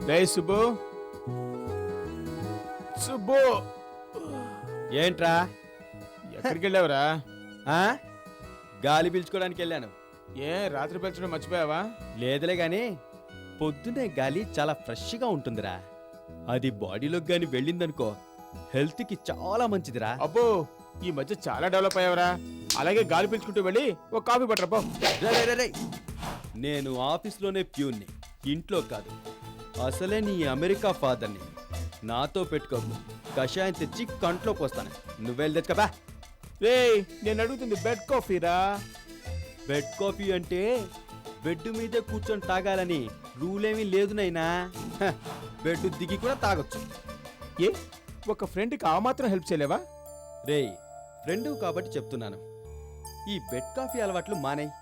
రే సుబ్బు, సుబ్బు, ఏంట్రా? ఎక్కడికి వెళ్ళావురా? ఆ? గాలి పీల్చుకోవడానికి వెళ్ళాను. ఏ రాత్రి పెంచడం మర్చిపోయావా? లేదులే గాని పొద్దునే గాలి చాలా ఫ్రెష్గా ఉంటుందిరా. అది బాడీలోకి గాని వెళ్ళిందనుకో హెల్త్కి చాలా మంచిదిరా. అబ్బో, ఈ మధ్య చాలా డెవలప్ అయ్యావరా. అలాగే గాలి పీల్చుకుంటూ వెళ్ళి ఒక కాఫీ పట్టరా పో. రేయ్, రేయ్, రేయ్. నేను ఆఫీస్లోనే ప్యూన్ని, ఇంట్లో కాదు. అసలే నీ అమెరికా ఫాదర్ని. నాతో పెట్టుకోకు. కషాయం తెచ్చి కంట్లో పోస్తాను. నువ్వెళ్ళి తెచ్చుకోబా. రేయ్, నేను అడుగుతుంది బెడ్ కాఫీరా. బెడ్ కాఫీ అంటే బెడ్ మీదే కూర్చొని తాగాలని రూలేమీ లేదు నైనా. బెడ్ దిగి కూడా తాగొచ్చు. ఏ ఒక ఫ్రెండ్కి ఆ మాత్రం హెల్ప్ చేయలేవా? రేయ్, ఫ్రెండు కాబట్టి చెప్తున్నాను. ఈ బెడ్ కాఫీ అలవాట్లు మానేయ్.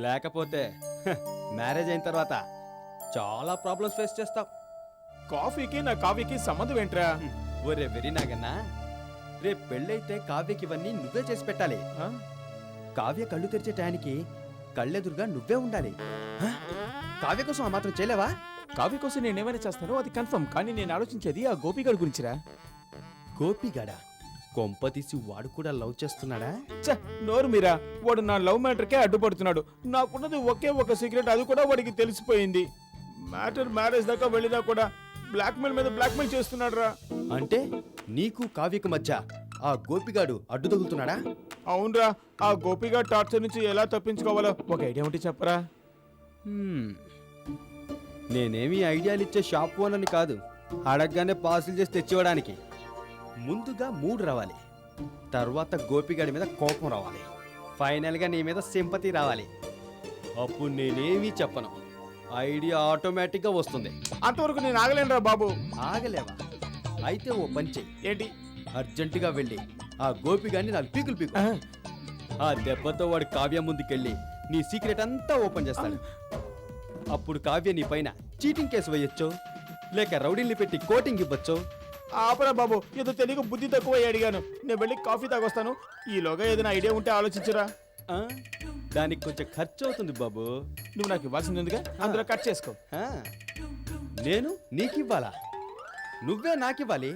లేకపోతే మ్యారేజ్ అయిన తర్వాత చాలా ప్రాబ్లమ్స్ ఫేస్ చేస్తావు. కాఫీకి నా కాఫీకి సంబంధం ఏంట్రా? ఒరే వెరీ నాగన్నా, రేపు పెళ్ళైతే కావ్యకి ఇవన్నీ నువ్వే చేసి పెట్టాలి. ఆ? కావ్య కళ్ళు తెరిచే టయానికి కళ్ళెదురుగా నువ్వే ఉండాలి. హ? కావ్య కోసం ఆ మాత్రం చేయలేవా? కాఫీ కోసం నేనేమైనా చేస్తానో అది కన్ఫర్మ్, కానీ నేను ఆలోచించేది ఆ గోపిగడ్ గురించిరా. గోపిగాడా? కొంప తీసి వాడు కూడా లవ్ చేస్తున్నాడా? ఛ, నోరు మీరా. వాడు నా లవ్ మ్యాటర్కే అడ్డుపడుతున్నాడు. నాకున్నది ఒకే ఒక సీక్రెట్, అది కూడా వాడికి తెలిసిపోయింది. మ్యారేజ్ దాకా వెళ్ళినా కూడా బ్లాక్మెయిల్ మీద బ్లాక్మెయిల్ చేస్తున్నాడు రా. అంటే నీకు కావ్యకు మధ్య ఆ గోపిగాడు అడ్డు తగులుతున్నాడా? అవునరా, ఆ గోపిగా టార్చర్ నుంచి ఎలా తప్పించుకోవాలో ఒక ఐడియా ఉంటే చెప్పరా. నేనేమి ఐడియాలు ఇచ్చే షాప్ ఓనర్ని కాదు. అడగగానే పార్సిల్ చేసి తెచ్చివ్వడానికి. ముందుగా మూడ్ రావాలి, తర్వాత గోపిగాడి మీద కోపం రావాలి, ఫైనల్గా నీ మీద సింపతి రావాలి. అప్పుడు నేనేమీ చెప్పను, ఐడియా ఆటోమేటిక్గా వస్తుంది. అంతవరకు నేను ఆగలేనురా బాబు. ఆగలేవా? అయితే ఓ పని చెయ్యి. ఏంటి? అర్జెంటుగా వెళ్ళి ఆ గోపిగాడిని 4 పీకులు పీకు. ఆ దెబ్బతో వాడు కావ్య ముందుకెళ్ళి నీ సీక్రెట్ అంతా ఓపెన్ చేస్తాడు. అప్పుడు కావ్య నీ పైన చీటింగ్ కేసు వేయొచ్చు, లేక రౌడీల్ని పెట్టి కోటింగ్ ఇవ్వచ్చు. ఆపరా బాబు, ఏదో తెలియక బుద్ధి తక్కువ అడిగాను. నేను వెళ్ళి కాఫీ తాగొస్తాను. ఈలోగా ఏదైనా ఐడియా ఉంటే ఆలోచించురా. ఆ? దానికి కొంచెం ఖర్చు అవుతుంది బాబు. నువ్వు నాకు ఇవ్వాల్సింది ఉందిగా, అందులో కట్ చేసుకో. ఆ? నేను నీకివ్వాలా? నువ్వే నాకివ్వాలి.